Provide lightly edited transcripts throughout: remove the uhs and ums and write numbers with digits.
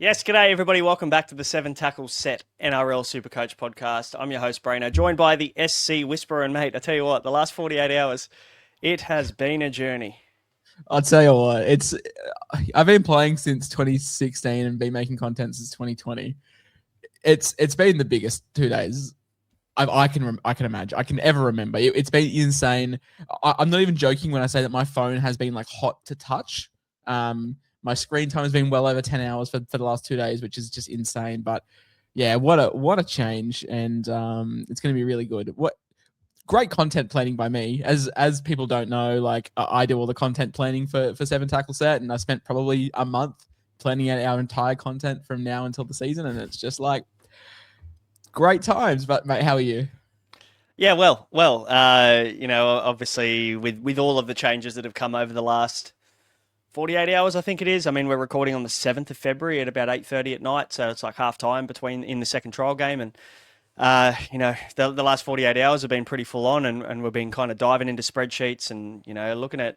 Yes, g'day everybody. Welcome back to the 7 Tackles Set NRL SuperCoach podcast. I'm your host, Braino, joined by the SC Whisperer. And mate, I tell you what, the last 48 hours, it has been a journey. I'll tell you what, I've been playing since 2016 and been making content since 2020. It's been the biggest 2 days I can imagine. I can ever remember. It's been insane. I'm not even joking when I say that my phone has been like hot to touch. My screen time has been well over 10 hours for the last 2 days, which is just insane. But yeah, what a change, and it's going to be really good. Great content planning by me. As people don't know, like I do all the content planning for 7 Tackle Set, and I spent probably a month planning out our entire content from now until the season, and it's just like great times. But mate, how are you? Yeah, well, obviously with all of the changes that have come over the last 48 hours, I think it is. I mean, we're recording on the 7th of February at about 8:30 at night, so it's like half time in the second trial game, and the last 48 hours have been pretty full on, and we've been kind of diving into spreadsheets and, looking at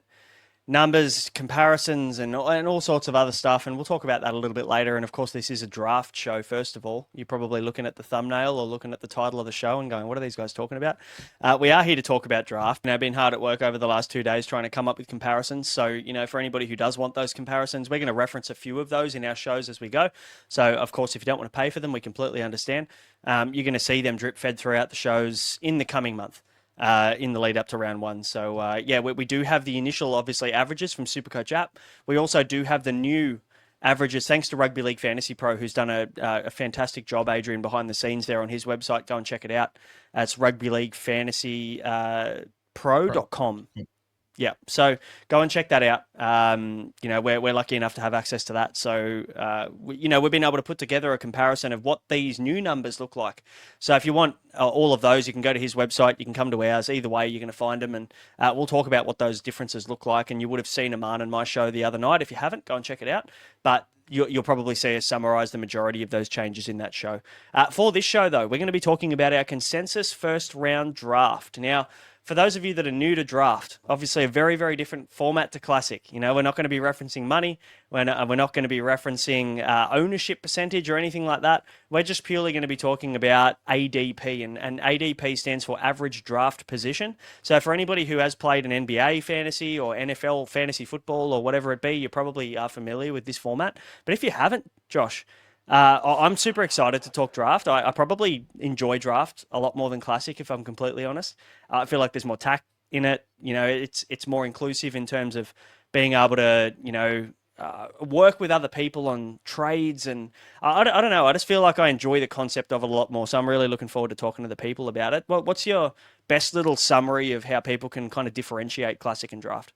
numbers, comparisons, and all sorts of other stuff. And we'll talk about that a little bit later. And of course, this is a draft show, first of all. You're probably looking at the thumbnail or looking at the title of the show and going, what are these guys talking about? We are here to talk about draft. Now, I've been hard at work over the last 2 days trying to come up with comparisons. So, for anybody who does want those comparisons, we're going to reference a few of those in our shows as we go. So, of course, if you don't want to pay for them, we completely understand. You're going to see them drip fed throughout the shows in the coming month. In the lead up to round one. So, we do have the initial, obviously, averages from SuperCoach app. We also do have the new averages, thanks to Rugby League Fantasy Pro, who's done a fantastic job, Adrian, behind the scenes there on his website. Go and check it out. It's rugbyleaguefantasypro.com. Yeah, so go and check that out. We're lucky enough to have access to that. So, we've been able to put together a comparison of what these new numbers look like. So if you want all of those, you can go to his website. You can come to ours. Either way, you're going to find them. And we'll talk about what those differences look like. And you would have seen Aman and my show the other night. If you haven't, go and check it out. But you'll probably see us summarize the majority of those changes in that show. For this show, though, we're going to be talking about our consensus first round draft. Now, for those of you that are new to draft, obviously a very, very different format to classic. We're not going to be referencing money. We're not going to be referencing ownership percentage or anything like that. We're just purely going to be talking about ADP, and ADP stands for average draft position. So for anybody who has played an NBA fantasy or NFL fantasy football or whatever it be, you probably are familiar with this format. But if you haven't, Josh, I'm super excited to talk draft. I probably enjoy draft a lot more than classic, if I'm completely honest. I feel like there's more tact in it. It's more inclusive in terms of being able to, work with other people on trades. And I don't know. I just feel like I enjoy the concept of it a lot more. So I'm really looking forward to talking to the people about it. What's your best little summary of how people can kind of differentiate classic and draft?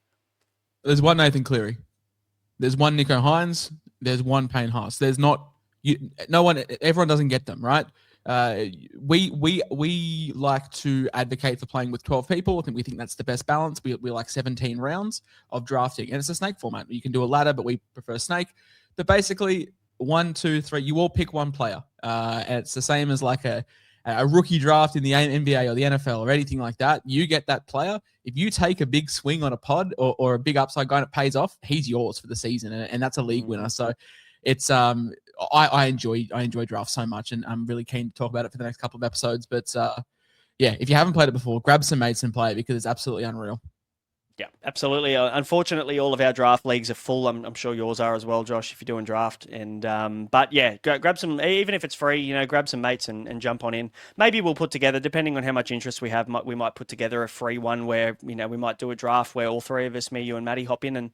There's one Nathan Cleary. There's one Nicho Hines. There's one Payne Haas. There's not... everyone doesn't get them, right? We like to advocate for playing with 12 people. I think we think that's the best balance. We like 17 rounds of drafting, and it's a snake format. You can do a ladder, but we prefer snake. But basically, 1, 2, 3, you all pick one player, and it's the same as like a rookie draft in the NBA or the NFL or anything like that. You get that player. If you take a big swing on a pod or a big upside guy and it pays off, he's yours for the season, and that's a league winner. So it's I enjoy draft so much, and I'm really keen to talk about it for the next couple of episodes. But if you haven't played it before, grab some mates and play it because it's absolutely unreal. Yeah, absolutely. Unfortunately, all of our draft leagues are full. I'm sure yours are as well, Josh, if you're doing draft. And but yeah, grab some, even if it's free, grab some mates and jump on in. Maybe we'll put together, depending on how much interest we have, we might put together a free one where, we might do a draft where all three of us, me, you, and Maddie, hop in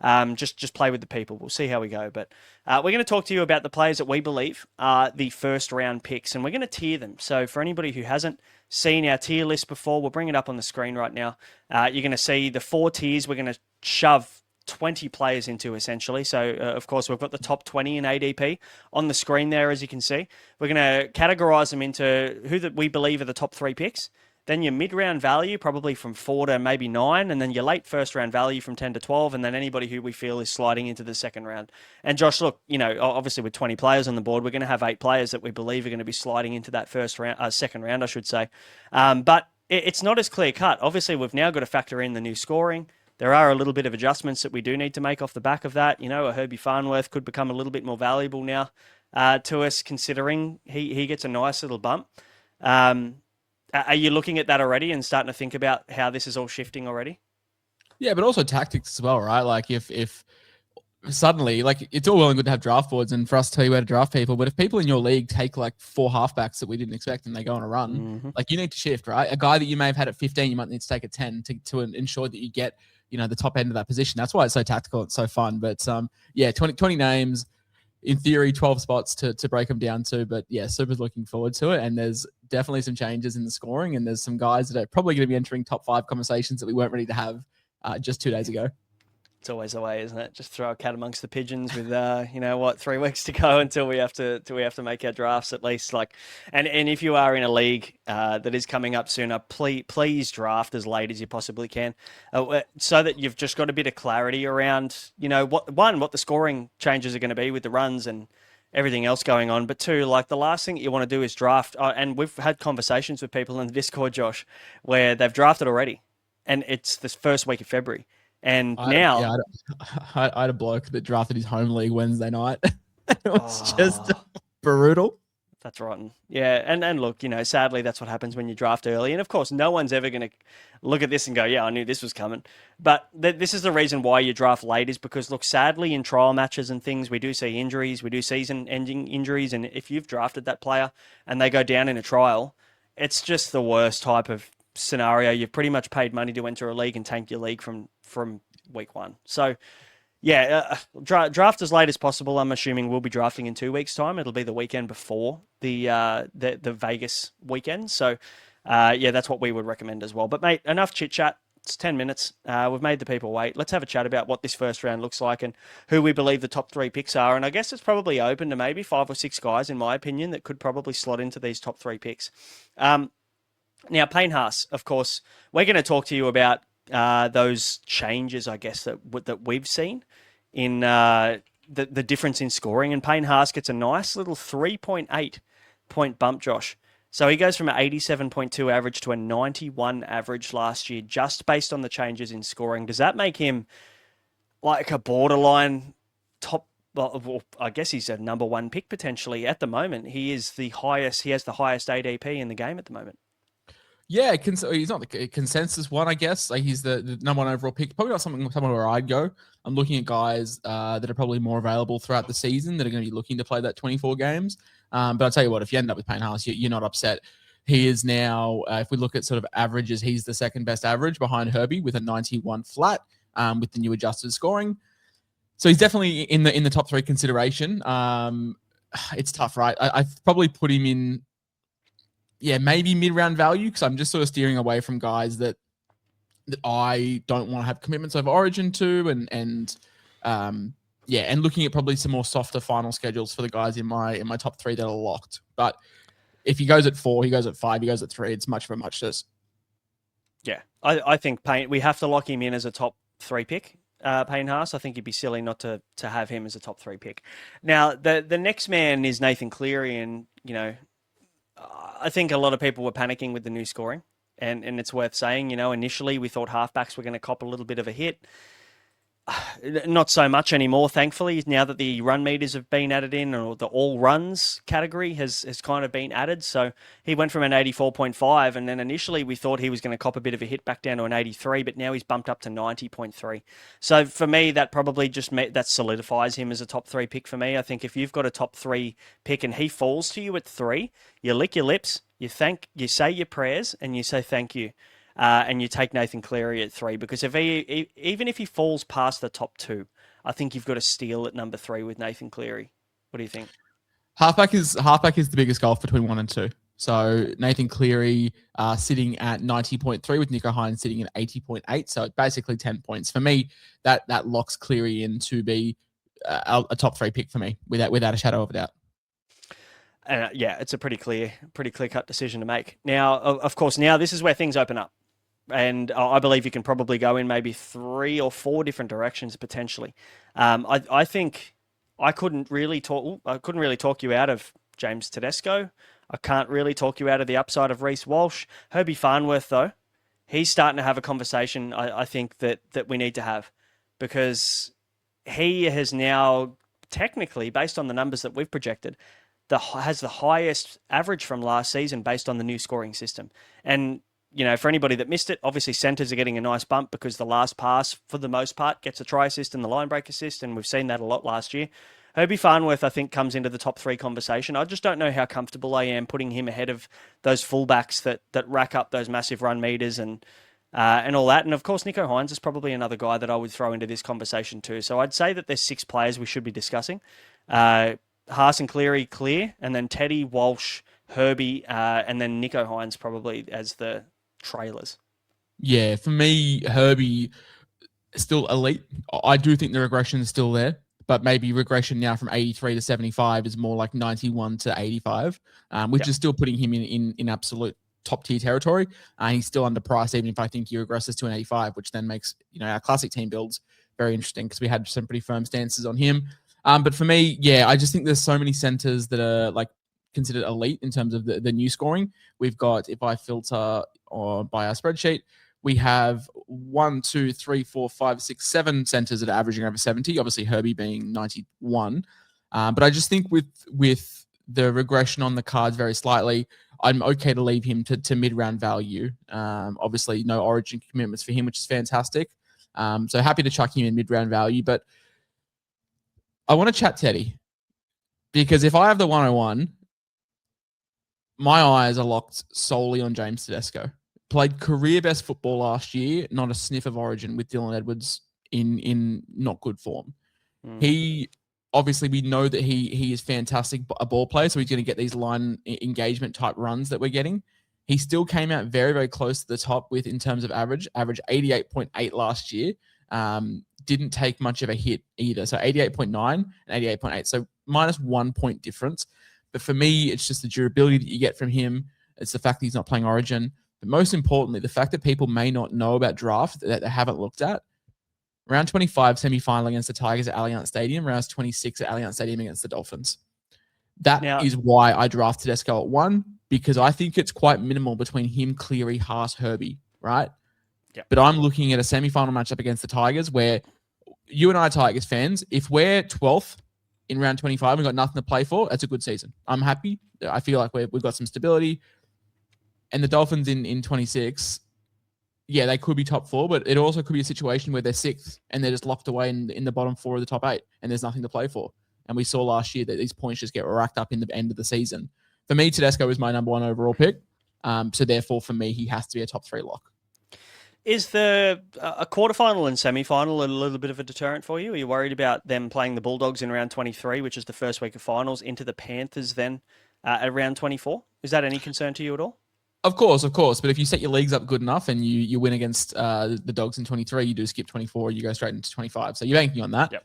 and just play with the people. We'll see how we go. But we're going to talk to you about the players that we believe are the first round picks, and we're going to tier them. So for anybody who hasn't seen our tier list before, we'll bring it up on the screen right now. You're going to see the 4 tiers we're going to shove 20 players into, essentially. So, of course, we've got the top 20 in ADP on the screen there, as you can see. We're going to categorize them into who that we believe are the top 3 picks. Then your mid-round value, probably from 4 to maybe 9, and then your late first-round value from 10 to 12, and then anybody who we feel is sliding into the second round. And Josh, look, obviously with 20 players on the board, we're going to have 8 players that we believe are going to be sliding into that second round, I should say. But it's not as clear-cut. Obviously, we've now got to factor in the new scoring. there are a little bit of adjustments that we do need to make off the back of that. You know, a Herbie Farnworth could become a little bit more valuable now to us, considering he gets a nice little bump. Are you looking at that already and starting to think about how this is all shifting already? Yeah, but also tactics as well, right? Like if suddenly, like, it's all well and good to have draft boards and for us to tell you where to draft people, but if people in your league take like 4 halfbacks that we didn't expect and they go on a run, like, you need to shift, right? A guy that you may have had at 15, you might need to take at 10 to ensure that you get, the top end of that position. That's why it's so tactical. It's so fun. But yeah, 20 names, in theory, 12 spots to break them down to. But yeah, Super's looking forward to it. And there's definitely some changes in the scoring. And there's some guys that are probably going to be entering top 5 conversations that we weren't ready to have just 2 days ago. It's always the way, isn't it? Just throw a cat amongst the pigeons with, 3 weeks to go until we have to make our drafts at least. Like, and if you are in a league that is coming up sooner, please draft as late as you possibly can, so that you've just got a bit of clarity around, what the scoring changes are going to be with the runs and everything else going on. But 2, like, the last thing that you want to do is draft. And we've had conversations with people in the Discord, Josh, where they've drafted already, and it's this first week of February. And I had a bloke that drafted his home league Wednesday night. It was just brutal. That's rotten. Yeah, and look, sadly, that's what happens when you draft early. And of course, no one's ever going to look at this and go, yeah, I knew this was coming. But this is the reason why you draft late, is because, look, sadly, in trial matches and things, we do see injuries, we do season-ending injuries. And if you've drafted that player and they go down in a trial, it's just the worst type of scenario. You've pretty much paid money to enter a league and tank your league from week 1. So yeah, draft as late as possible. I'm assuming we'll be drafting in 2 weeks' time. It'll be the weekend before the Vegas weekend. So yeah, that's what we would recommend as well. But mate, enough chit chat. It's 10 minutes. We've made the people wait. Let's have a chat about what this first round looks like and who we believe the top 3 picks are. And I guess it's probably open to maybe 5 or 6 guys, in my opinion, that could probably slot into these top 3 picks. Now, Payne Haas, of course, we're going to talk to you about those changes, I guess, that we've seen in the difference in scoring. And Payne Haas gets a nice little 3.8 point bump, Josh. So he goes from an 87.2 average to a 91 average last year, just based on the changes in scoring. Does that make him like a borderline top? Well, I guess he's a number 1 pick potentially at the moment. He is the highest. He has the highest ADP in the game at the moment. Yeah, he's not the consensus one, I guess. Like, he's the number 1 overall pick. Probably not somewhere where I'd go. I'm looking at guys that are probably more available throughout the season that are going to be looking to play that 24 games. But I'll tell you what, if you end up with Payne Haas, you're not upset. He is now, if we look at sort of averages, he's the second best average behind Herbie with a 91 flat with the new adjusted scoring. So he's definitely in the top 3 consideration. It's tough, right? I've probably put him in, maybe mid-round value, because I'm just sort of steering away from guys that I don't want to have commitments over Origin to, and looking at probably some more softer final schedules for the guys in my top 3 that are locked. But if he goes at 4, he goes at 5, he goes at 3, it's much of a muchness. Yeah, I think Payne, we have to lock him in as a top 3 pick. Payne Haas, I think it'd be silly not to have him as a top 3 pick. Now, the next man is Nathan Cleary, and I think a lot of people were panicking with the new scoring, and it's worth saying, initially we thought halfbacks were going to cop a little bit of a hit. Not so much anymore, thankfully, now that the run meters have been added in, or the all runs category has kind of been added. So he went from an 84.5, and then initially we thought he was going to cop a bit of a hit back down to an 83, but now he's bumped up to 90.3. So for me, that probably that solidifies him as a top 3 pick for me. I think if you've got a top 3 pick and he falls to you at 3, you lick your lips, you say your prayers, and you say thank you. And you take Nathan Cleary at 3, because even if he falls past the top 2, I think you've got a steal at number 3 with Nathan Cleary. What do you think? Halfback is the biggest gulf between 1 and 2. So Nathan Cleary sitting at 90.3 with Nicho Hines sitting at 80.8. So basically 10 points. For me, that locks Cleary in to be a top 3 pick for me without a shadow of a doubt. It's a pretty clear-cut decision to make. Now, of course, this is where things open up. And I believe you can probably go in maybe 3 or 4 different directions potentially. I think I couldn't really talk you out of James Tedesco. I can't really talk you out of the upside of Reece Walsh. Herbie Farnworth, though, he's starting to have a conversation I think that we need to have, because he has now technically, based on the numbers that we've projected, has the highest average from last season based on the new scoring system. And, for anybody that missed it, obviously centres are getting a nice bump because the last pass, for the most part, gets a try assist and the line break assist, and we've seen that a lot last year. Herbie Farnworth, I think, comes into the top 3 conversation. I just don't know how comfortable I am putting him ahead of those fullbacks that rack up those massive run meters and all that. And of course, Nicho Hines is probably another guy that I would throw into this conversation too. So I'd say that there's 6 players we should be discussing. Haas and Cleary clear, and then Teddy, Walsh, Herbie, and then Nicho Hines probably as the trailers. Yeah, for me, Herbie is still elite. I do think the regression is still there, but maybe regression now from 83 to 75 is more like 91 to 85, which is still putting him in absolute top tier territory. He's still underpriced, even if I think he regresses to an 85, which then makes our classic team builds very interesting because we had some pretty firm stances on him. But for me, I just think there's so many centers that are like considered elite in terms of the new scoring. We've got, if I filter by our spreadsheet, we have 1, 2, 3, 4, 5, 6, 7 centers that are averaging over 70. Obviously, Herbie being 91. But I just think with the regression on the cards very slightly, I'm okay to leave him to mid-round value. Obviously, no origin commitments for him, which is fantastic. So happy to chuck him in mid-round value. But I want to chat Teddy, because if I have the 101, my eyes are locked solely on James Tedesco. Played career best football last year, not a sniff of origin with Dylan Edwards in not good form. He obviously, we know that he is fantastic a ball player, so he's going to get these line engagement type runs that we're getting. He still came out very, very close to the top with, in terms of average 88.8 last year. Didn't take much of a hit either. So 88.9 and 88.8. So minus 1 point difference. But for me, it's just the durability that you get from him. It's the fact that he's not playing origin. But most importantly, the fact that people may not know about draft that they haven't looked at. Round 25 semi-final against the Tigers at Allianz Stadium. Round 26 at Allianz Stadium against the Dolphins. That is why I draft Tedesco at 1, because I think it's quite minimal between him, Cleary, Haas, Herbie, right? Yep. But I'm looking at a semi-final matchup against the Tigers where you and I, Tigers fans, if we're 12th in round 25 and we've got nothing to play for, that's a good season. I'm happy. I feel like we've got some stability. And the Dolphins in 26, they could be top 4, but it also could be a situation where they're 6th and they're just locked away in the bottom 4 of the top 8 and there's nothing to play for. And we saw last year that these points just get racked up in the end of the season. For me, Tedesco is my number 1 overall pick. So therefore, for me, he has to be a top 3 lock. Is a quarterfinal and semi-final a little bit of a deterrent for you? Are you worried about them playing the Bulldogs in round 23, which is the first week of finals, into the Panthers then at round 24? Is that any concern to you at all? Of course. But if you set your leagues up good enough and you win against the Dogs in 23, you do skip 24, you go straight into 25. So you're banking on that. Yep.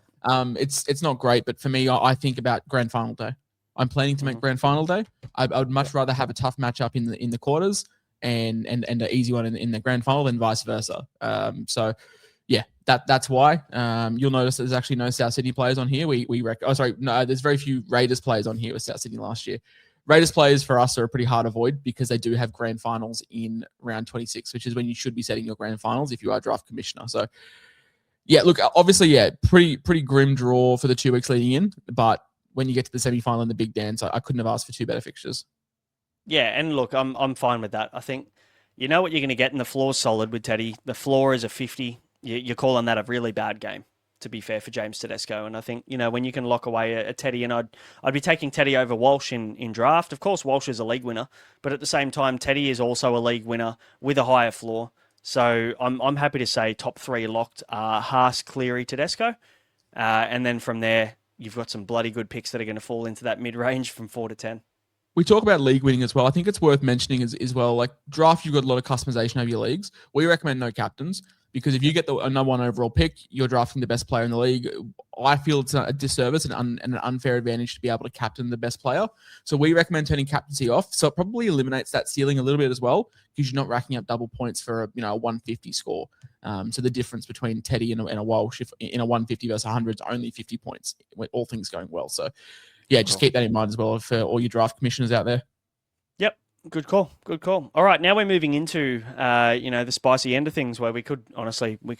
It's not great, but for me, I think about grand final day. I'm planning to make grand final day. I would much rather have a tough matchup in the quarters and an easy one in the grand final than vice versa. So that's why. You'll notice there's actually no South Sydney players on here. There's very few Raiders players on here with South Sydney last year. Raiders players for us are a pretty hard avoid because they do have grand finals in round 26, which is when you should be setting your grand finals if you are draft commissioner. So look, obviously, pretty grim draw for the 2 weeks leading in, but when you get to the semi-final and the big dance, I couldn't have asked for 2 better fixtures. Yeah, and look, I'm fine with that. I think you know what you're going to get, and the floor's solid with Teddy. The floor is a 50. You're calling that a really bad game, to be fair, for James Tedesco. And I think, when you can lock away a Teddy, and I'd be taking Teddy over Walsh in draft. Of course, Walsh is a league winner, but at the same time, Teddy is also a league winner with a higher floor. So I'm happy to say top 3 locked are Haas, Cleary, Tedesco. And then from there, you've got some bloody good picks that are going to fall into that mid-range from 4 to 10. We talk about league winning as well. I think it's worth mentioning as well, like draft, you've got a lot of customization over your leagues. We recommend no captains because if you get the number 1 overall pick, you're drafting the best player in the league. I feel it's a disservice and an unfair advantage to be able to captain the best player. So we recommend turning captaincy off. So it probably eliminates that ceiling a little bit as well because you're not racking up double points for a 150 score. So the difference between Teddy and a Walsh in a 150 versus 100 is only 50 points with all things going well. So just keep that in mind as well for all your draft commissioners out there. Yep. Good call. Good call. All right, now we're moving into the spicy end of things where we could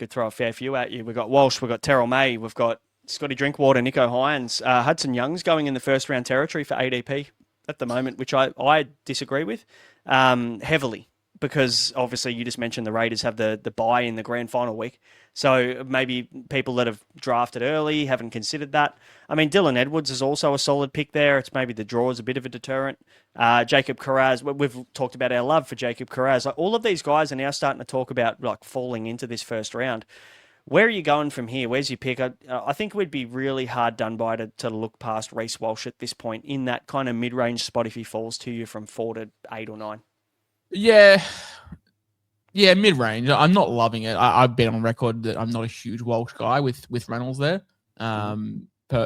throw a fair few at you. We've got Walsh, we've got Terrell May, we've got Scotty Drinkwater, Nicho Hines, Hudson Young's going in the first round territory for ADP at the moment, which I disagree with heavily, because obviously you just mentioned the Raiders have the bye in the grand final week. So maybe people that have drafted early haven't considered that. I mean, Dylan Edwards is also a solid pick there. It's maybe the draw is a bit of a deterrent. Jacob Kiraz, we've talked about our love for Jacob Kiraz. Like, all of these guys are now starting to talk about like falling into this first round. Where are you going from here? Where's your pick? I think we'd be really hard done by to look past Reece Walsh at this point in that kind of mid-range spot if he falls to you from 4 to 8 or 9. Yeah. Yeah, mid-range. I'm not loving it. I've been on record that I'm not a huge Walsh guy with Reynolds there.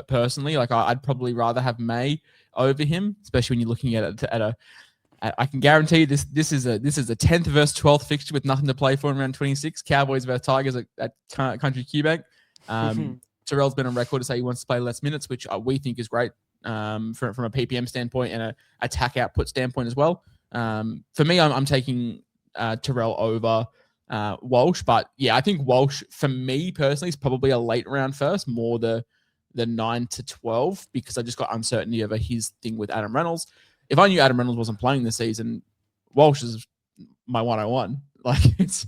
Personally, like I'd probably rather have May over him, especially when you're looking at I can guarantee you this is a 10th versus 12th fixture with nothing to play for in round 26. Cowboys versus Tigers at Country QBank. Terrell's been on record to say he wants to play less minutes, which we think is great from a PPM standpoint and a attack output standpoint as well. For me, I'm taking Terrell over Walsh, but yeah, I think Walsh for me personally is probably a late round first, more the 9 to 12, because I just got uncertainty over his thing with Adam Reynolds. If I knew Adam Reynolds wasn't playing this season, Walsh is my 101. Like it's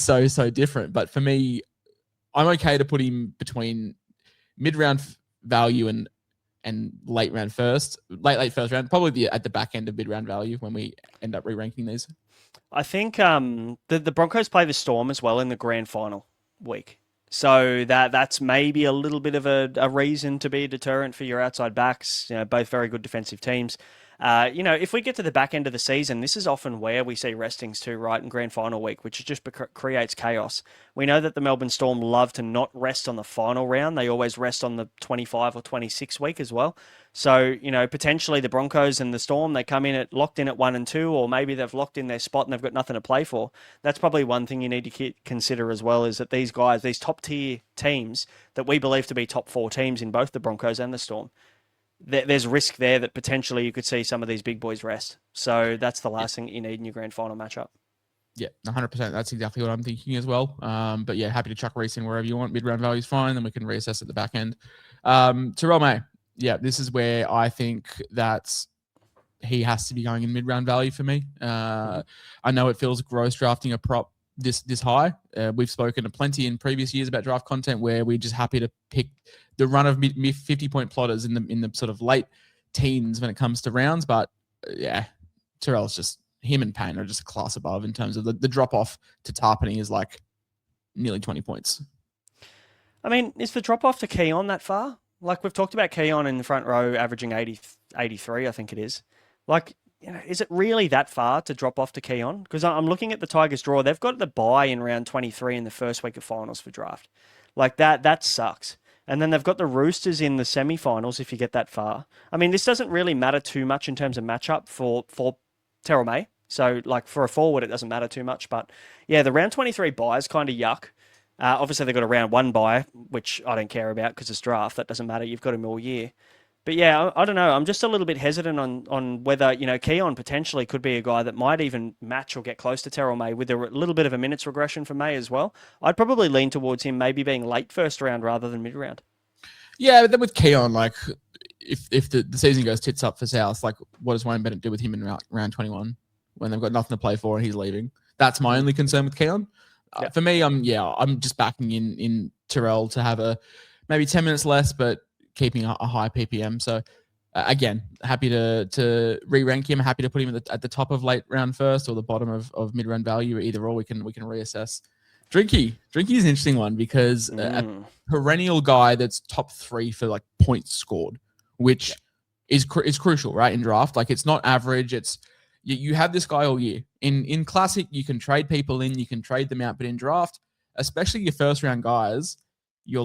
so different. But for me, I'm okay to put him between mid round value and late round first, late first round, probably at the back end of mid round value when we end up re-ranking these. I think the Broncos play the Storm as well in the grand final week. So that's maybe a little bit of a reason to be a deterrent for your outside backs. Both very good defensive teams. If we get to the back end of the season, this is often where we see restings too, right, in grand final week, which just creates chaos. We know that the Melbourne Storm love to not rest on the final round. They always rest on the 25 or 26 week as well. So, potentially the Broncos and the Storm, they come in locked in at 1 and 2, or maybe they've locked in their spot and they've got nothing to play for. That's probably one thing you need to consider as well, is that these guys, these top tier teams that we believe to be top 4 teams in both the Broncos and the Storm, there's risk there that potentially you could see some of these big boys rest. So that's the last thing you need in your grand final matchup. Yeah, 100%. That's exactly what I'm thinking as well. But yeah, happy to chuck Reece in wherever you want. Mid-round value is fine. Then we can reassess at the back end. Terrell May. Yeah, this is where I think that he has to be going in mid-round value for me. I know it feels gross drafting a prop this high. We've spoken to plenty in previous years about draft content where we're just happy to pick the run of 50-point plotters in the sort of late teens when it comes to rounds. But yeah, Terrell's just, him and Payne are just a class above in terms of the drop off to Tarpany is like nearly 20 points. I mean, is the drop off to Keon that far? Like, we've talked about Keon in the front row averaging 83, I think it is. Like, is it really that far to drop off to Keon? Because I'm looking at the Tigers draw. They've got the bye in round 23 in the first week of finals for draft. Like, that sucks. And then they've got the Roosters in the semi-finals if you get that far. I mean, this doesn't really matter too much in terms of matchup for Terrell May. So, like, for a forward, it doesn't matter too much. But, yeah, the round 23 bye is kind of yuck. Obviously, they've got a round 1 bye, which I don't care about because it's draft. That doesn't matter. You've got him all year. But, yeah, I don't know. I'm just a little bit hesitant on whether, Keon potentially could be a guy that might even match or get close to Terrell May with a little bit of a minutes regression for May as well. I'd probably lean towards him maybe being late first round rather than mid-round. Yeah, but then with Keon, like, if the season goes tits up for South, like, what does Wayne Bennett do with him in round 21 when they've got nothing to play for and he's leaving? That's my only concern with Keon. Yeah. For me, I'm just backing in Terrell to have maybe 10 minutes less, but keeping a high PPM. So again, happy to re-rank him. Happy to put him at the top of late round first or the bottom of mid round value. Either or, we can reassess. Drinky is an interesting one because a perennial guy that's top 3 for like points scored, which is crucial, right, in draft. Like, it's not average. It's you have this guy all year. In Classic, you can trade people in, you can trade them out, but in draft, especially your first round guys, you're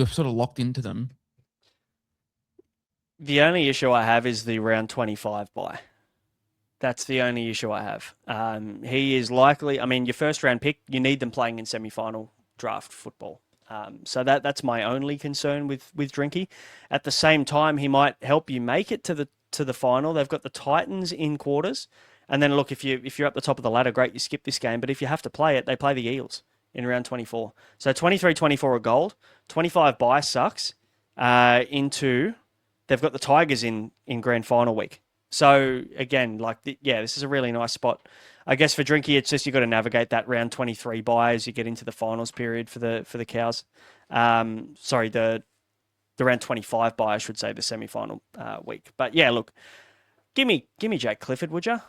sort of locked into them. The only issue I have is the round 25 bye. That's the only issue I have. He is likely, I mean, your first round pick, you need them playing in semi-final draft football. So that's my only concern with Drinky. At the same time, he might help you make it to the final. They've got the Titans in quarters, and then look, if you're up the top of the ladder, great, you skip this game. But if you have to play it, they play the Eels in round 24. So 23-24 a gold, 25 bye sucks. They've got the Tigers in grand final week. So again, this is a really nice spot. I guess for Drinky, it's just you got to navigate that round 23 bye as you get into the finals period for the Cows. The round 25 bye, I should say, the semi-final week. But yeah, look, give me Jake Clifford, would you?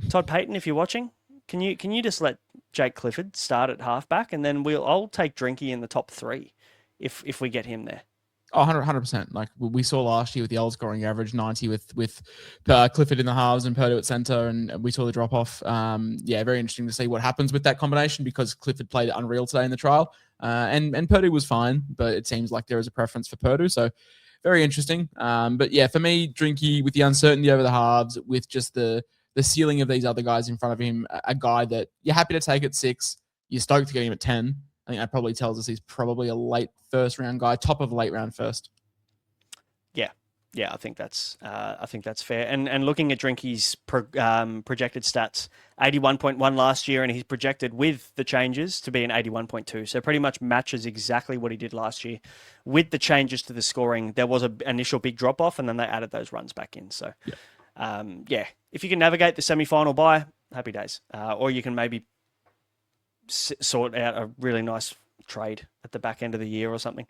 Todd Payton, if you're watching, can you just let Jake Clifford start at halfback, and then I'll take Drinky in the top 3 if we get him there. Oh, 100%. Like we saw last year with the old scoring average, 90 with Clifford in the halves and Purdue at centre, and we saw the drop-off. Very interesting to see what happens with that combination, because Clifford played unreal today in the trial, and Purdue was fine, but it seems like there is a preference for Purdue, so very interesting. But yeah, for me, Drinky, with the uncertainty over the halves, with just the ceiling of these other guys in front of him, a guy that you're happy to take at 6, you're stoked to get him at 10. I think that probably tells us he's probably a late first round guy, top of late round first. Yeah, I think that's fair. And looking at Drinky's projected stats, 81.1 last year, and he's projected with the changes to be an 81.2. So pretty much matches exactly what he did last year. With the changes to the scoring, there was an initial big drop off, and then they added those runs back in. So if you can navigate the semi-final bye, happy days. Or you can maybe sort out a really nice trade at the back end of the year or something.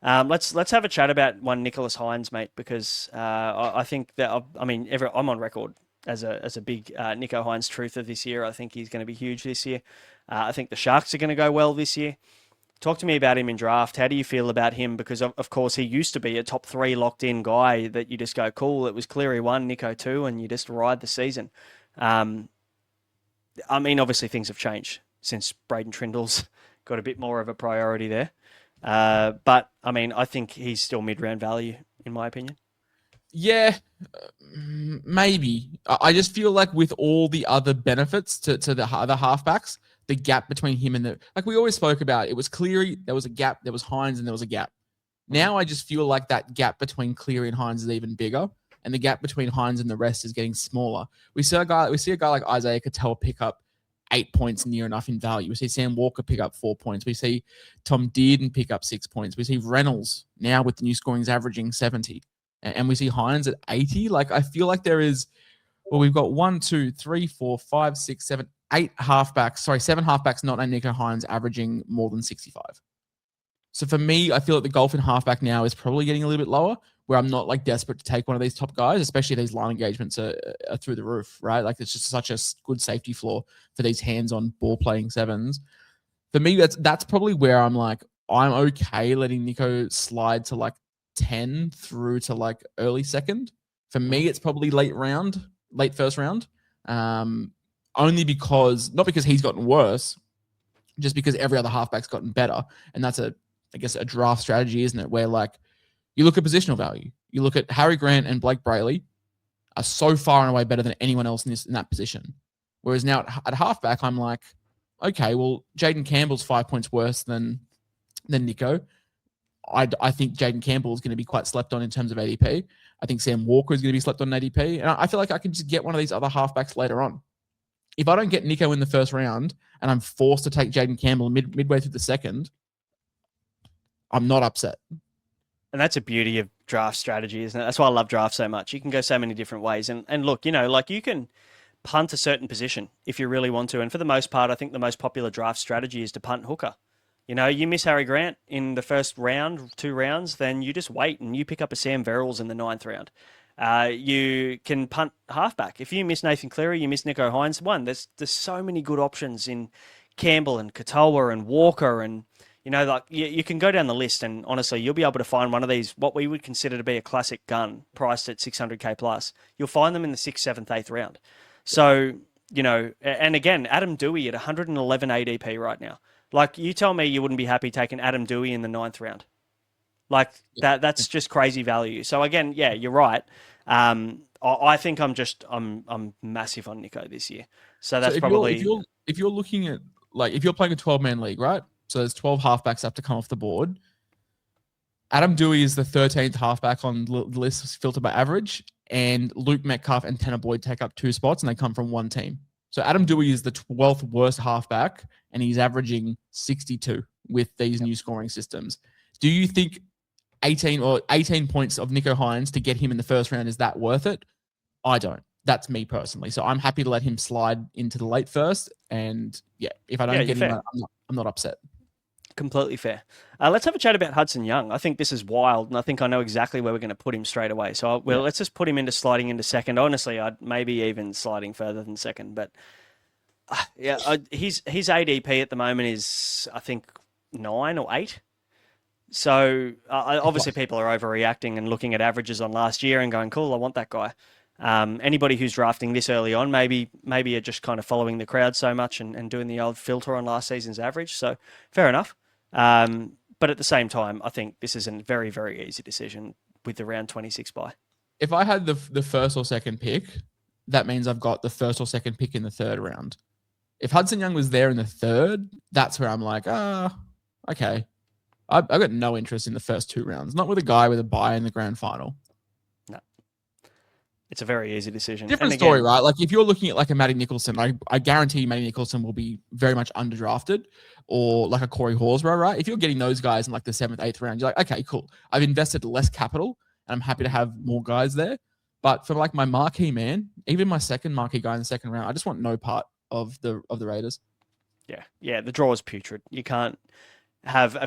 Let's have a chat about one Nicho Hines, mate, because I think that I'm on record as a big Nicho Hines truther this year. I think he's going to be huge this year. I think the Sharks are going to go well this year. Talk to me about him in draft. How do you feel about him? Because of course he used to be a top 3 locked in guy that you just go, cool, it was Cleary 1, Nicho 2, and you just ride the season. Obviously things have changed since Braden Trindle's got a bit more of a priority there. But I think he's still mid-round value, in my opinion. Yeah, maybe. I just feel like with all the other benefits to the other halfbacks, the gap between him and like we always spoke about, it was Cleary, there was a gap, there was Hines, and there was a gap. Now I just feel like that gap between Cleary and Hines is even bigger, and the gap between Hines and the rest is getting smaller. We see a guy like Isaiah Cattell pick up 8 points near enough in value. We see Sam Walker pick up 4 points. We see Tom Dearden pick up 6 points. We see Reynolds now with the new scorings averaging 70. And we see Hines at 80. Like, I feel like there is, we've got 1, 2, 3, 4, 5, 6, 7, 8 halfbacks. Sorry, 7 halfbacks not named Nicho Hines averaging more than 65. So for me, I feel like the golf in halfback now is probably getting a little bit lower, where I'm not like desperate to take one of these top guys, especially these line engagements are through the roof, right? Like it's just such a good safety floor for these hands-on ball playing sevens. For me, that's probably where I'm like, I'm okay letting Nicho slide to like 10 through to like early second. For me, it's probably late first round. Only because, not because he's gotten worse, just because every other halfback's gotten better. And that's a draft strategy, isn't it? Where like, you look at positional value. You look at Harry Grant and Blake Brayley are so far and away better than anyone else in that position. Whereas now at halfback, I'm like, okay, well, Jayden Campbell's 5 points worse than Nicho. I think Jayden Campbell is going to be quite slept on in terms of ADP. I think Sam Walker is going to be slept on in ADP. And I feel like I can just get one of these other halfbacks later on. If I don't get Nicho in the first round and I'm forced to take Jayden Campbell midway through the second, I'm not upset. And that's a beauty of draft strategy, isn't it? That's why I love draft so much. You can go so many different ways. And look, like you can punt a certain position if you really want to. And for the most part, I think the most popular draft strategy is to punt hooker. You miss Harry Grant in the first round, 2 rounds, then you just wait and you pick up a Sam Verrills in the 9th round. You can punt halfback. If you miss Nathan Cleary, you miss Nicho Hines. There's so many good options in Campbell and Katoa and Walker and you can go down the list and honestly, you'll be able to find one of these, what we would consider to be a classic gun priced at 600K plus. You'll find them in the 6th, 7th, 8th round. So, and again, Adam Dewey at 111 ADP right now. Like, you tell me you wouldn't be happy taking Adam Dewey in the 9th round. Like, that's just crazy value. So again, yeah, you're right. I think I'm massive on Nicho this year. So that's if probably... If you're looking at, like, if you're playing a 12-man league, right? So there's 12 halfbacks have to come off the board. Adam Dewey is the 13th halfback on the list filtered by average, and Luke Metcalf and Tanner Boyd take up 2 spots, and they come from one team. So Adam Dewey is the 12th worst halfback, and he's averaging 62 with these new scoring systems. Do you think 18 points of Nicho Hines to get him in the first round, is that worth it? I don't. That's me personally. So I'm happy to let him slide into the late first. And yeah, if I don't get him, I'm not upset. Completely fair. Let's have a chat about Hudson Young. I think this is wild, and I think I know exactly where we're going to put him straight away. So let's just put him into sliding into second. Honestly, I'd maybe even sliding further than second. But his ADP at the moment is, I think, 9 or 8. So obviously people are overreacting and looking at averages on last year and going, cool, I want that guy. Anybody who's drafting this early on, maybe are just kind of following the crowd so much and doing the old filter on last season's average. So fair enough. But at the same time, I think this is a very, very easy decision with the round 26 bye. If I had the first or second pick, that means I've got the first or second pick in the third round. If Hudson Young was there in the third, that's where I'm like, okay. I've got no interest in the first 2 rounds. Not with a guy with a bye in the grand final. No. It's a very easy decision. Different story, right? Like if you're looking at like a Matty Nicholson, I guarantee Matty Nicholson will be very much underdrafted, or like a Corey Horsburgh, right? If you're getting those guys in like the 7th, 8th round, you're like, okay, cool. I've invested less capital and I'm happy to have more guys there. But for like my marquee man, even my second marquee guy in the second round, I just want no part of the Raiders. Yeah. The draw is putrid. You can't have your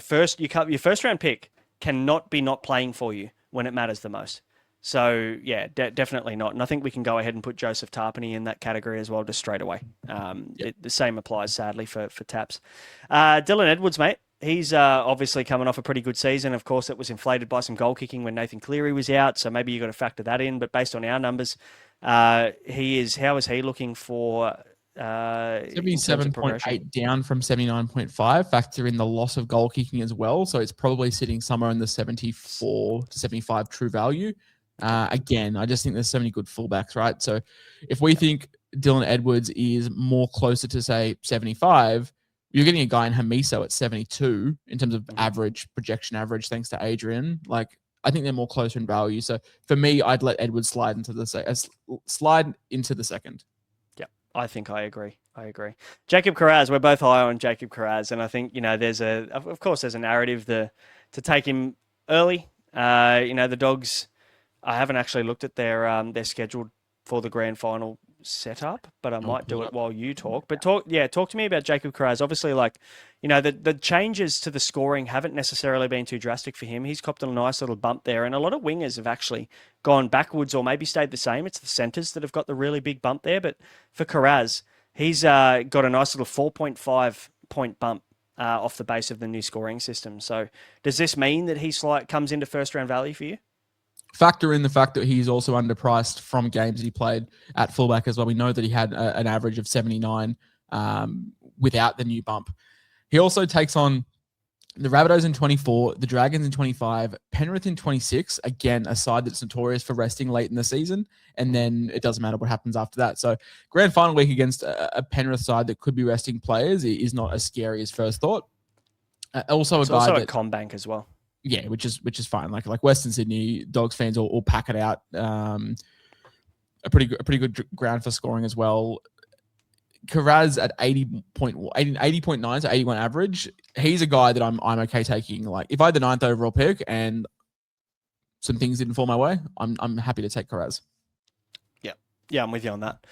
first round pick cannot be not playing for you when it matters the most. So yeah, definitely not. And I think we can go ahead and put Joseph Tarpany in that category as well, just straight away. The same applies sadly for Taps. Dylan Edwards, mate. He's obviously coming off a pretty good season. Of course, it was inflated by some goal kicking when Nathan Cleary was out. So maybe you got to factor that in. But based on our numbers, how is he looking for 77.8 down from 79.5. Factor in the loss of goal kicking as well. So it's probably sitting somewhere in the 74 to 75 true value. Again, I just think there's so many good fullbacks, right? So if we think Dylan Edwards is more closer to, say, 75, you're getting a guy in Hamiso at 72 in terms of projection average, thanks to Adrian. Like, I think they're more closer in value. So for me, I'd let Edwards slide into the second. I think I agree. Jacob Kiraz, we're both high on Jacob Kiraz, and I think there's a narrative to take him early. The Dogs. I haven't actually looked at their schedule for the grand final setup, but I might do it while you talk. But talk to me about Jacob Kiraz. Obviously, the changes to the scoring haven't necessarily been too drastic for him. He's copped a nice little bump there, and a lot of wingers have actually gone backwards or maybe stayed the same. It's the centres that have got the really big bump there. But for Kiraz, he's got a nice little 4.5 point bump off the base of the new scoring system. So does this mean that he comes into first round value for you? Factor in the fact that he's also underpriced from games he played at fullback as well. We know that he had an average of 79 without the new bump. He also takes on the Rabbitohs in 24, the Dragons in 25, Penrith in 26. Again, a side that's notorious for resting late in the season, and then it doesn't matter what happens after that. So grand final week against a Penrith side that could be resting players is not as scary as first thought. Also a CommBank as well. Yeah, which is fine. Like Western Sydney Dogs fans will pack it out. A pretty good ground for scoring as well. Kiraz at 80.9, so 81 average. He's a guy that I'm okay taking. Like if I had the 9th overall pick and some things didn't fall my way, I'm happy to take Kiraz. Yeah, I'm with you on that.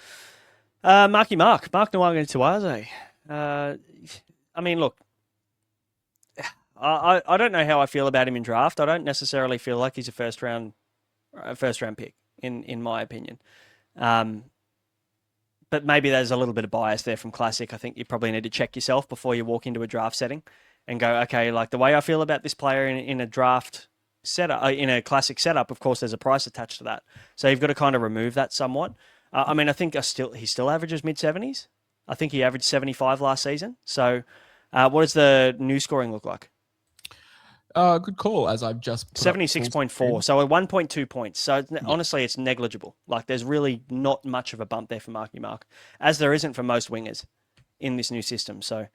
Mark Nwanga-Tuaze. I mean, look. I don't know how I feel about him in draft. I don't necessarily feel like he's a first round pick in my opinion. But maybe there's a little bit of bias there from Classic. I think you probably need to check yourself before you walk into a draft setting and go, okay, like the way I feel about this player in a draft setup, in a Classic setup, of course, there's a price attached to that. So you've got to kind of remove that somewhat. I mean, I think he still averages mid-70s. I think he averaged 75 last season. So what does the new scoring look like? Good call, as I've just 76.4, so a 1.2 points. So honestly, it's negligible. Like there's really not much of a bump there for Marky Mark, as there isn't for most wingers in this new system. So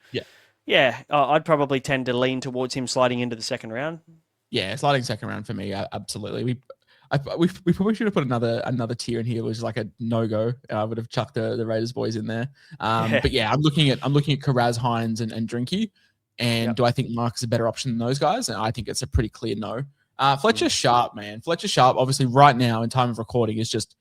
Yeah, I'd probably tend to lean towards him sliding into the second round. Yeah, sliding second round for me, absolutely. We probably should have put another tier in here, which is like a no go. I would have chucked the Raiders boys in there. Yeah. But yeah, I'm looking at Kiraz, Hines, and Drinky. And Yep. do I think Mark is a better option than those guys? And I think it's a pretty clear no. Fletcher Sharpe, man. Fletcher Sharpe, obviously, right now in time of recording, is just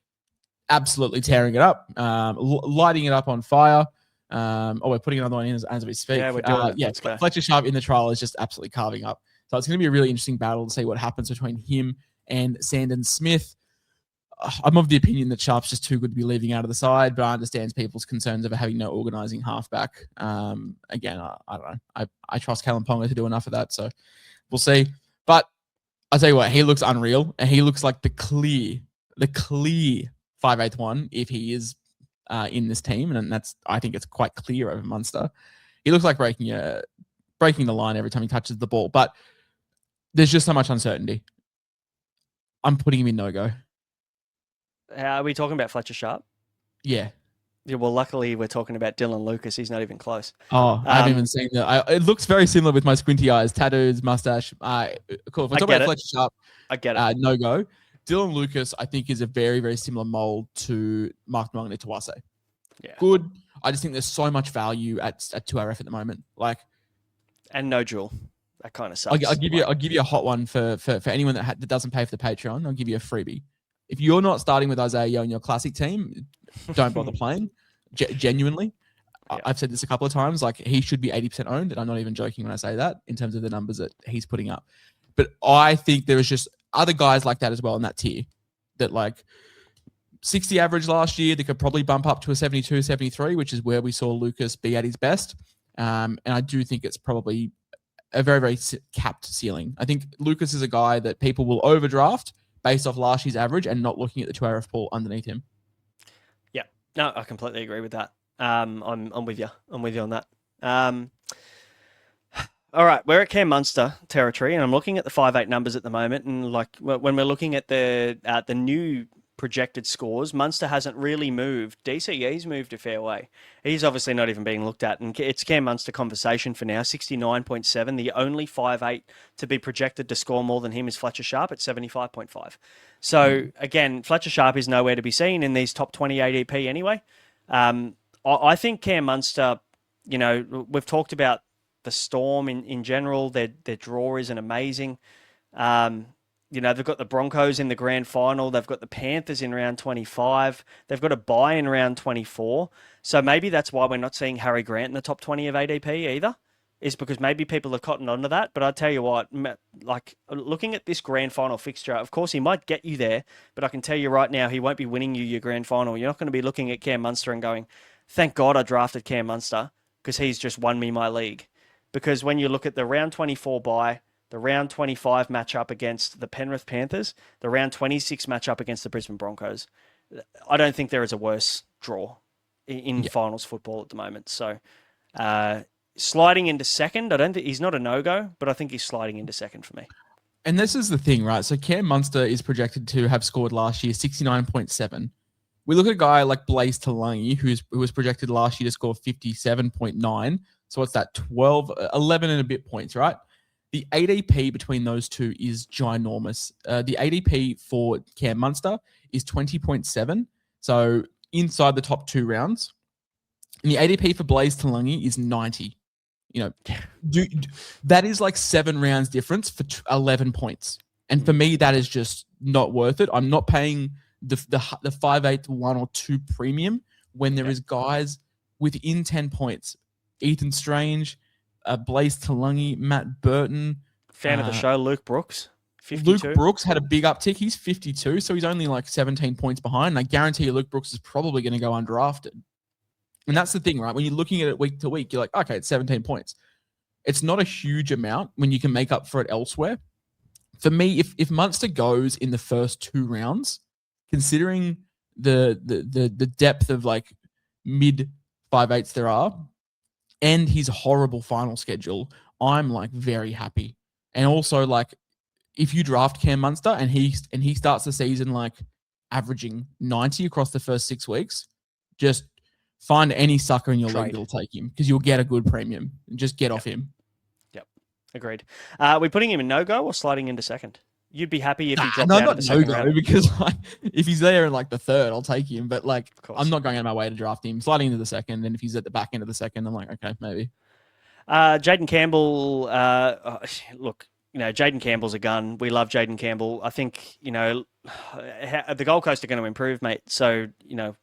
absolutely tearing it up, lighting it up on fire. We're putting another one in as we speak. Yeah, we're doing it. Yeah, Let's go. Fletcher Sharpe in the trial is just absolutely carving up. So it's going to be a really interesting battle to see what happens between him and Sandon Smith. I'm of the opinion that Sharpe's just too good to be leaving out of the side, but I understand people's concerns over having no organising halfback. Again, I don't know. I trust Callum Ponga to do enough of that, so we'll see. But I'll tell you what, he looks unreal, and he looks like the clear 5'8" one if he is in this team, and I think it's quite clear over Munster. He looks like breaking the line every time he touches the ball, but there's just so much uncertainty. I'm putting him in no-go. Are we talking about Fletcher Sharpe? Yeah. Yeah, well, luckily we're talking about Dylan Lucas. He's not even close. Oh, I haven't even seen that. It looks very similar with my squinty eyes, tattoos, mustache. Cool. If we're talking about Fletcher Sharpe, I get it. No-go. Dylan Lucas, I think, is a very, very similar mold to Mark Tuanganitawase. Yeah. Good. I just think there's so much value at 2RF at the moment. And no jewel. That kind of sucks. I'll give you a hot one for anyone that doesn't pay for the Patreon. I'll give you a freebie. If you're not starting with Isaiah Yeo in your classic team, don't bother playing. Genuinely, yeah. I've said this a couple of times. He should be 80% owned, and I'm not even joking when I say that in terms of the numbers that he's putting up. But I think there is just other guys like that as well in that tier that 60 average last year. They could probably bump up to a 72, 73, which is where we saw Lucas be at his best. And I do think it's probably a very, very capped ceiling. I think Lucas is a guy that people will overdraft based off last year's average and not looking at the 2RF pool underneath him. Yeah, no, I completely agree with that. I'm with you. I'm with you on that. All right, we're at Cam Munster territory, and I'm looking at the 5'8" numbers at the moment, and when we're looking at the new projected scores, Munster hasn't really moved. DCE's moved a fair way. He's obviously not even being looked at, and it's Cam Munster conversation for now, 69.7. The only 5'8" to be projected to score more than him is Fletcher Sharpe at 75.5. So, again, Fletcher Sharpe is nowhere to be seen in these top 20 ADP anyway. I think Cam Munster, we've talked about the Storm in general. Their draw isn't amazing. They've got the Broncos in the grand final. They've got the Panthers in round 25. They've got a bye in round 24. So maybe that's why we're not seeing Harry Grant in the top 20 of ADP either, is because maybe people have cottoned onto that. But I tell you what, looking at this grand final fixture, of course, he might get you there, but I can tell you right now, he won't be winning you your grand final. You're not going to be looking at Cam Munster and going, thank God I drafted Cam Munster because he's just won me my league. Because when you look at the round 24 bye, the round 25 matchup against the Penrith Panthers, the round 26 matchup against the Brisbane Broncos, I don't think there is a worse draw in finals football at the moment. So sliding into second, I don't think he's not a no-go, but I think he's sliding into second for me. And this is the thing, right? So Cam Munster is projected to have scored last year 69.7. We look at a guy like Blaze Talangi, who was projected last year to score 57.9. So what's that? 11 and a bit points, right? The ADP between those two is ginormous. The ADP for Cam Munster is 20.7, so inside the top 2 rounds. And the ADP for Blaze Talangi is 90. That is 7 rounds difference for 11 points. And for me, that is just not worth it. I'm not paying the 5'8" 1 or 2 premium when there is guys within 10 points. Ethan Strange, Blaze Talangi, Matt Burton. Fan of the show, Luke Brooks, 52. Luke Brooks had a big uptick. He's 52, so he's only 17 points behind. And I guarantee you Luke Brooks is probably going to go undrafted. And that's the thing, right? When you're looking at it week to week, you're like, okay, it's 17 points. It's not a huge amount when you can make up for it elsewhere. For me, if Munster goes in the first 2 rounds, considering the depth of mid 5'8" there are, and his horrible final schedule, I'm very happy. And also if you draft Cam Munster and he starts the season averaging 90 across the first 6 weeks, just find any sucker in your league Trade. that'll take him because you'll get a good premium. Just get off him. Yep. Agreed. Are we putting him in no-go or sliding into second? You'd be happy if he dropped out of the second round. Because like, if he's there in like the third, I'll take him. But like, Of I'm not going out of my way to draft him. Sliding into the second, and if he's at the back end of the second, I'm like, okay, maybe. Jayden Campbell, look, Jayden Campbell's a gun. We love Jayden Campbell. I think, the Gold Coast are going to improve, mate. So,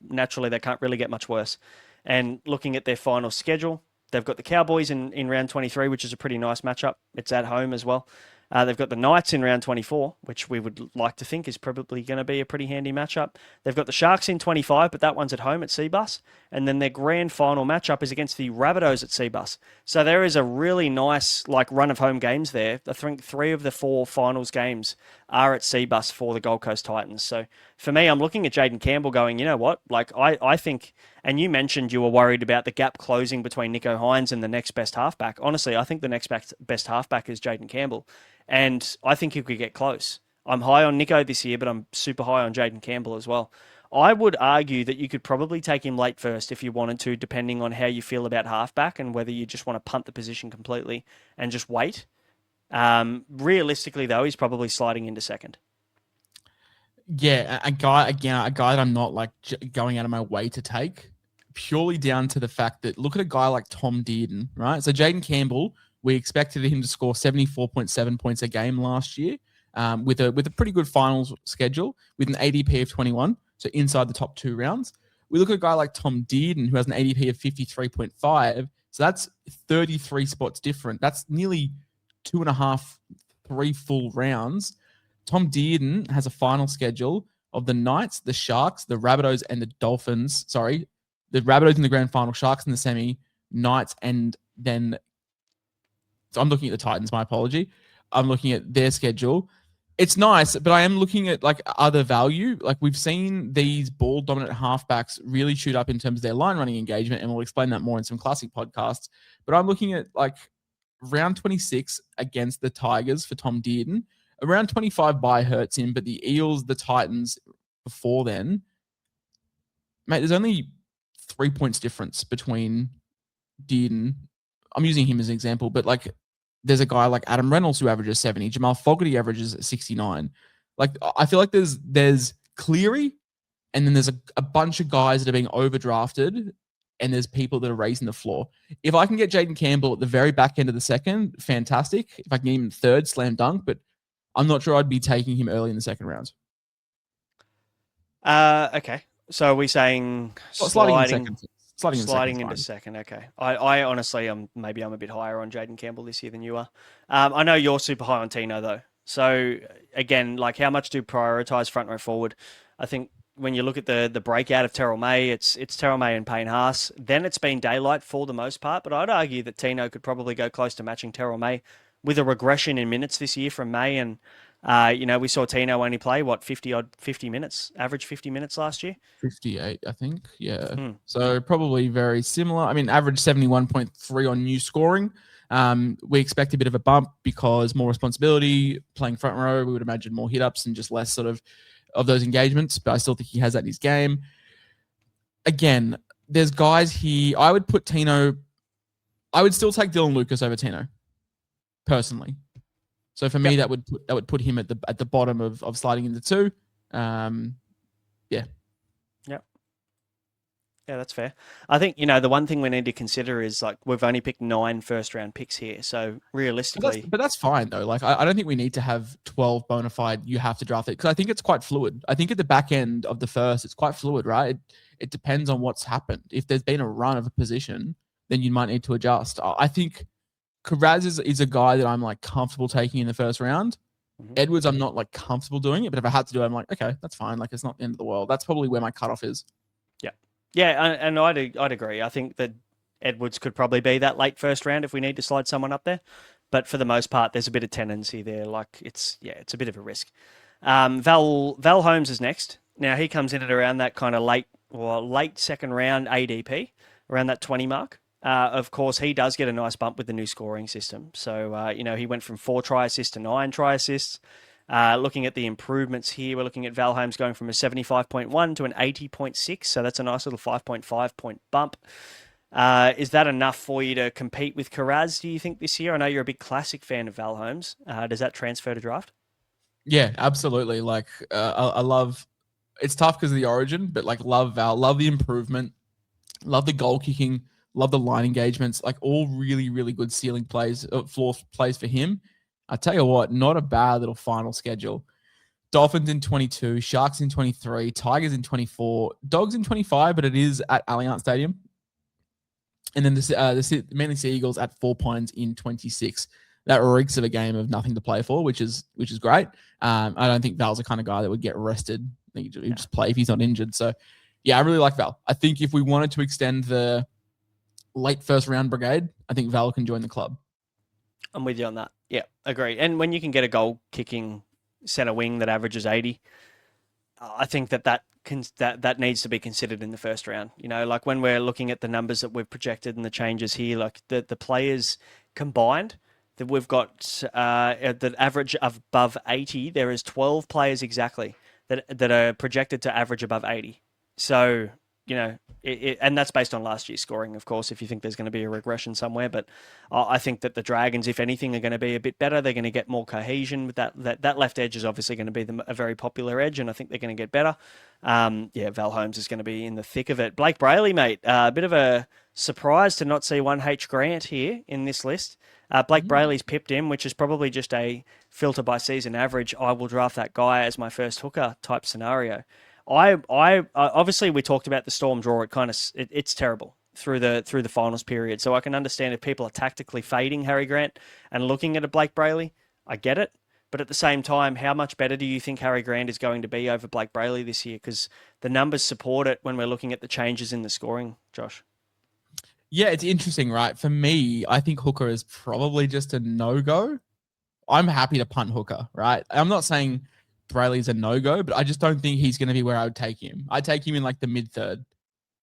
naturally they can't really get much worse. And looking at their final schedule, they've got the Cowboys in round 23, which is a pretty nice matchup. It's at home as well. They've got the Knights in round 24, which we would like to think is probably going to be a pretty handy matchup. They've got the Sharks in 25, but that one's at home at Seabus. And then their grand final matchup is against the Rabbitohs at Seabus. So there is a really nice run of home games there. I think 3 of the 4 finals games are at Seabus for the Gold Coast Titans. So for me, I'm looking at Jayden Campbell going, you know what? I think, and you mentioned you were worried about the gap closing between Nicho Hines and the next best halfback. Honestly, I think the next best halfback is Jayden Campbell. And I think he could get close. I'm high on Nicho this year, but I'm super high on Jayden Campbell as well. I would argue that you could probably take him late first if you wanted to, depending on how you feel about halfback and whether you just want to punt the position completely and just wait. Realistically, though, he's probably sliding into second. Yeah, a guy that I'm not going out of my way to take, purely down to the fact that look at a guy like Tom Dearden, right? So Jayden Campbell, we expected him to score 74.7 points a game last year, with a pretty good finals schedule with an ADP of 21, so inside the top 2 rounds. We look at a guy like Tom Dearden, who has an ADP of 53.5, so that's 33 spots different. That's nearly 2.5, 3 full rounds. Tom Dearden has a final schedule of the Knights, the Sharks, the Rabbitohs, and the Dolphins. Sorry, the Rabbitohs in the grand final, Sharks in the semi, Knights, and then... So I'm looking at the Titans, my apology. I'm looking at their schedule. It's nice, but I am looking at other value. We've seen these ball dominant halfbacks really shoot up in terms of their line running engagement, and we'll explain that more in some classic podcasts. But I'm looking at round 26 against the Tigers for Tom Dearden. Around 25 bye hurts him, but the Eels, the Titans before then, mate, there's only 3 points difference between Dearden. I'm using him as an example, but there's a guy like Adam Reynolds who averages 70. Jamal Fogarty averages 69. I feel like there's Cleary, and then there's a bunch of guys that are being overdrafted, and there's people that are raising the floor. If I can get Jayden Campbell at the very back end of the second, fantastic. If I can get him in third, slam dunk, but I'm not sure I'd be taking him early in the second round. Okay. So are we saying sliding into second? Okay. I honestly, maybe I'm a bit higher on Jayden Campbell this year than you are. I know you're super high on Tino though. So again, how much do you prioritize front row forward? I think when you look at the breakout of Terrell May, it's Terrell May and Payne Haas. Then it's been daylight for the most part, but I'd argue that Tino could probably go close to matching Terrell May with a regression in minutes this year from May. And, we saw Tino only play, 50 minutes, average 50 minutes last year? 58, I think. Yeah. So probably very similar. I mean, average 71.3 on new scoring. We expect a bit of a bump because more responsibility, playing front row. We would imagine more hit-ups and just less sort of those engagements, but I still think he has that in his game. Again, there's guys here. I would put Tino... I would still take Dylan Lucas over Tino, personally. So for me, that would put him at the bottom of sliding into 2. Yeah. Yep. Yeah, that's fair. I think, the one thing we need to consider is we've only picked 9 first-round picks here. So realistically... But that's fine, though. I don't think we need to have 12 bona fide, you have to draft it, because I think it's quite fluid. I think at the back end of the first, it's quite fluid, right? It depends on what's happened. If there's been a run of a position, then you might need to adjust. I think Kiraz is a guy that I'm comfortable taking in the first round. Mm-hmm. Edwards, I'm not comfortable doing it, but if I had to do it, I'm okay, that's fine. It's not the end of the world. That's probably where my cutoff is. Yeah. Yeah, and I'd agree. I think that Edwards could probably be that late first round if we need to slide someone up there. But for the most part, there's a bit of tendency there. It's a bit of a risk. Val Holmes is next. Now he comes in at around that kind of late second round ADP, around that 20 mark. Of course, he does get a nice bump with the new scoring system. So, he went from 4 try assists to 9 try assists. Looking at the improvements here, we're looking at Val Holmes going from a 75.1 to an 80.6, so that's a nice little 5.5 point bump. Is that enough for you to compete with Kiraz, do you think, this year? I know you're a big classic fan of Val Holmes. Does that transfer to draft? Yeah, absolutely. Like, I love. It's tough because of the origin, but like, love Val, love the improvement, love the goal kicking, love the line engagements. Like, all really, really good ceiling plays, floor plays for him. I tell you what, not a bad little final schedule. Dolphins in 22, Sharks in 23, Tigers in 24, Dogs in 25, but it is at Allianz Stadium. And then the Manly Sea Eagles at Four Pines in 26. That reeks of a game of nothing to play for, which is great. I don't think Val's the kind of guy that would get rested. I think he'd just play if he's not injured. So, yeah, I really like Val. I think if we wanted to extend the late first round brigade, I think Val can join the club. I'm with you on that. Yeah, agree. And when you can get a goal kicking centre wing that averages 80, I think that needs to be considered in the first round. You know, like when we're looking at the numbers that we've projected and the changes here, like the players combined that we've got that average above 80, there is 12 players exactly that are projected to average above 80. So, you know, and that's based on last year's scoring, of course, if you think there's going to be a regression somewhere. But I think that the Dragons, if anything, are going to be a bit better. They're going to get more cohesion with that left edge is obviously going to be a very popular edge, and I think they're going to get better. Val Holmes is going to be in the thick of it. Blake Brayley, mate, a bit of a surprise to not see 1H Grant here in this list. Blake Brayley's pipped him, which is probably just a filter by season average. I will draft that guy as my first hooker type scenario. I obviously we talked about the Storm draw. It's terrible through the finals period. So I can understand if people are tactically fading Harry Grant and looking at a Blake Brayley. I get it, but at the same time, how much better do you think Harry Grant is going to be over Blake Brayley this year? Because the numbers support it when we're looking at the changes in the scoring, Josh. Yeah, it's interesting, right? For me, I think hooker is probably just a no-go. I'm happy to punt hooker, right? I'm not saying Brayley's a no-go, but I just don't think he's going to be where I would take him. I'd take him in like the mid-third,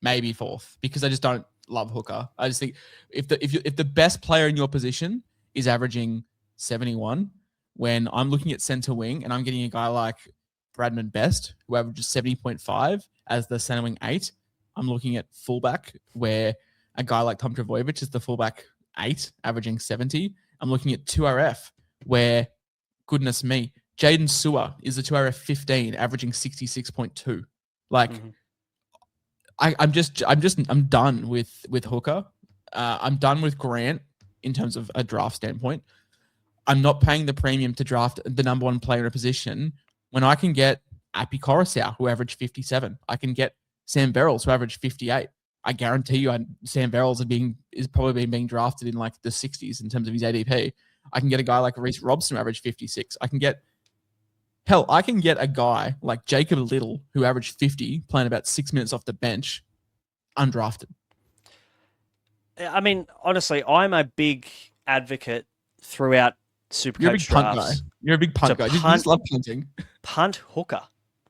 maybe fourth, because I just don't love hooker. I just think if the best player in your position is averaging 71, when I'm looking at center wing and I'm getting a guy like Bradman Best, who averages 70.5 as the center wing 8, I'm looking at fullback where a guy like Tom Trbojevic is the fullback 8, averaging 70. I'm looking at 2RF, where, goodness me, Jaden Sewer is the 2RF 15, averaging 66.2. Like, I'm done with hooker. I'm done with Grant in terms of a draft standpoint. I'm not paying the premium to draft the number one player in a position when I can get Api Coruscant, who averaged 57. I can get Sam Verrills, who averaged 58. I guarantee you Sam Verrills is probably being drafted in like the 60s in terms of his ADP. I can get a guy like Reece Robson, who averaged 56. I can get a guy like Jacob Little, who averaged 50, playing about 6 minutes off the bench, undrafted. I mean, honestly, I'm a big advocate throughout SuperCoach drafts. You're a big punt guy. You just love punting. Punt hooker.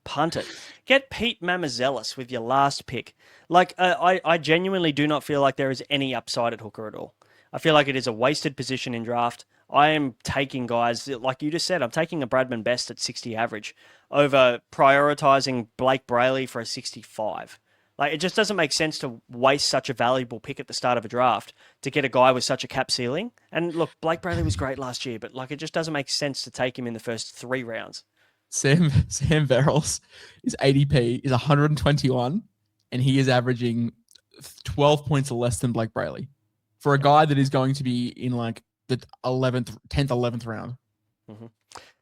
Punt it. Get Pete Mamazelis with your last pick. Like, I genuinely do not feel like there is any upside at hooker at all. I feel like it is a wasted position in draft. I am taking guys, like you just said, I'm taking a Bradman Best at 60 average over prioritizing Blake Brayley for a 65. Like, it just doesn't make sense to waste such a valuable pick at the start of a draft to get a guy with such a cap ceiling. And look, Blake Brayley was great last year, but like, it just doesn't make sense to take him in the first 3 rounds. Sam Verrills, his ADP is 121, and he is averaging 12 points less than Blake Brayley for a guy that is going to be in like the 10th, 11th round. Mm-hmm.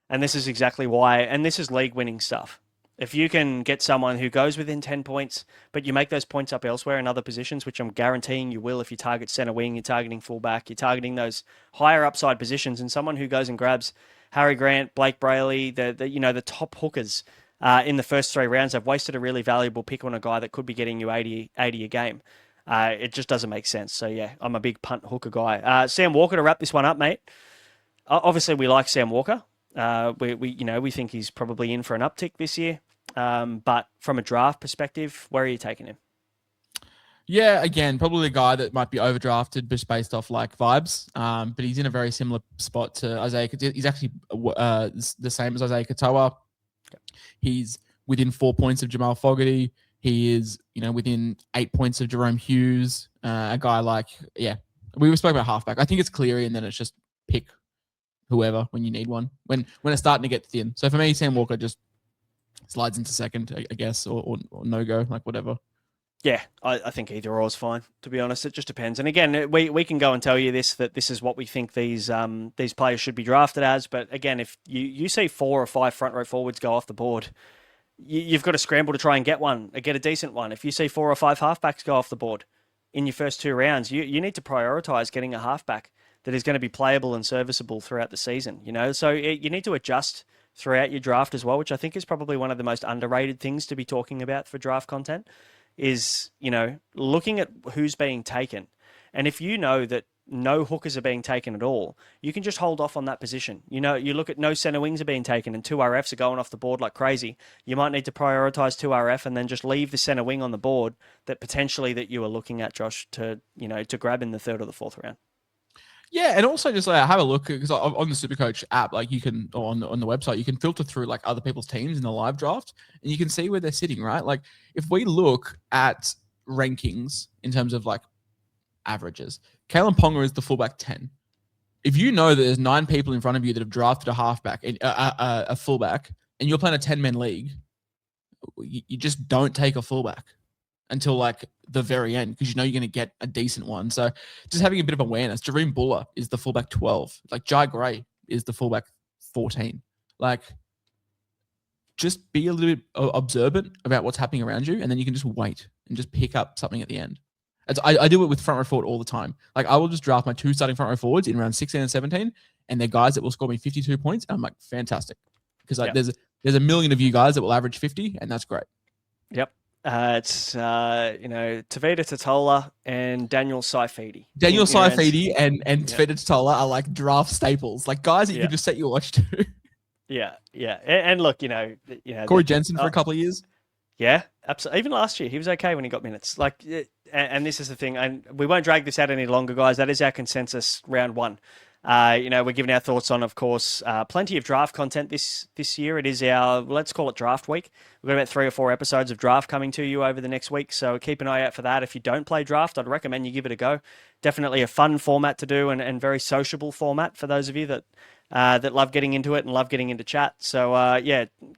And this is exactly why, and this is league-winning stuff. If you can get someone who goes within 10 points, but you make those points up elsewhere in other positions, which I'm guaranteeing you will if you target center wing, you're targeting fullback, you're targeting those higher upside positions, and someone who goes and grabs Harry Grant, Blake Brayley, the top hookers in the first 3 rounds, have wasted a really valuable pick on a guy that could be getting you 80 a game. It just doesn't make sense. So yeah, I'm a big punt hooker guy. Sam Walker, to wrap this one up, mate. Obviously, we like Sam Walker. We think he's probably in for an uptick this year. But from a draft perspective, where are you taking him? Yeah, again, probably a guy that might be overdrafted just based off like vibes. But he's in a very similar spot to Isaiah. He's actually the same as Isaiah Katoa. He's within 4 points of Jamal Fogarty. He is, within 8 points of Jerome Hughes. A guy like, we were spoken about halfback. I think it's Cleary, and then it's just pick whoever when you need one. When it's starting to get thin. So for me, Sam Walker just slides into second, I guess, or no go, like whatever. Yeah, I think either or is fine, to be honest. It just depends. And again, we can go and tell you that this is what we think these players should be drafted as. But again, if you see 4 or 5 front row forwards go off the board, you've got to scramble to try and get one, or get a decent one. If you see 4 or 5 halfbacks go off the board in your first 2 rounds, you need to prioritise getting a halfback that is going to be playable and serviceable throughout the season. So you need to adjust throughout your draft as well, which I think is probably one of the most underrated things to be talking about for draft content. Is, looking at who's being taken. And if you know that no hookers are being taken at all, you can just hold off on that position. You look at no centre wings are being taken and 2 RFs are going off the board like crazy. You might need to prioritise 2 RF and then just leave the centre wing on the board that potentially that you are looking at, Josh, to grab in the 3rd or the 4th round. Yeah, and also just have a look, because on the SuperCoach app, like you can, or on the website, you can filter through like other people's teams in the live draft, and you can see where they're sitting, right? Like if we look at rankings in terms of like averages, Kalen Ponga is the fullback 10. If you know that there's 9 people in front of you that have drafted a halfback, a fullback, and you're playing a 10-man league, you just don't take a fullback until like the very end, because you're going to get a decent one. So just having a bit of awareness. Jareem Buller is the fullback 12. Like Jai Gray is the fullback 14. Like just be a little bit observant about what's happening around you, and then you can just wait and just pick up something at the end. I do it with front row forward all the time. Like I will just draft my 2 starting front row forwards in round 16 and 17, and they're guys that will score me 52 points. And I'm like, fantastic. Because like, there's a million of you guys that will average 50, and that's great. Yep. It's Tavita Totola and Daniel Saifidi. Daniel Saifidi and Tavita Totola are like draft staples, like guys that you can just set your watch to. Yeah. And look, Corey Jensen for a couple of years. Yeah, absolutely. Even last year, he was okay when he got minutes. Like, and this is the thing, and we won't drag this out any longer, guys. That is our consensus round 1. We're giving our thoughts on, of course, plenty of draft content this year. It is our, let's call it draft week. We've got about 3 or 4 episodes of draft coming to you over the next week, so keep an eye out for that. If you don't play draft, I'd recommend you give it a go. Definitely a fun format to do, and very sociable format for those of you that love getting into it and love getting into chat. So,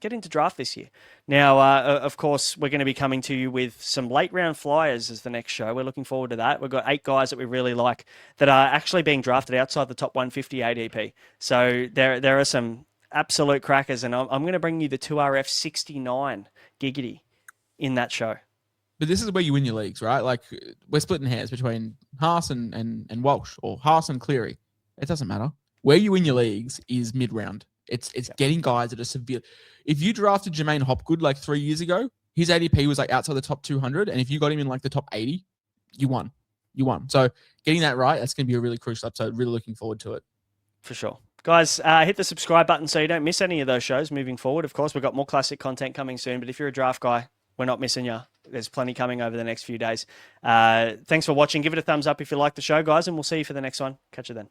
get into draft this year. Now, of course, we're going to be coming to you with some late round flyers as the next show. We're looking forward to that. We've got 8 guys that we really like that are actually being drafted outside the top 150 ADP. So there are some absolute crackers, and I'm going to bring you the 2RF 69 giggity in that show. But this is where you win your leagues, right? Like we're splitting hairs between Haas and Walsh, or Haas and Cleary. It doesn't matter. Where you win your leagues is mid-round. It's getting guys that are severe. If you drafted Jermaine Hopgood like 3 years ago, his ADP was like outside the top 200, and if you got him in like the top 80, you won. So getting that right, that's going to be a really crucial episode. Really looking forward to it. For sure. Guys, hit the subscribe button so you don't miss any of those shows moving forward. Of course, we've got more classic content coming soon, but if you're a draft guy, we're not missing you. There's plenty coming over the next few days. Thanks for watching. Give it a thumbs up if you like the show, guys, and we'll see you for the next one. Catch you then.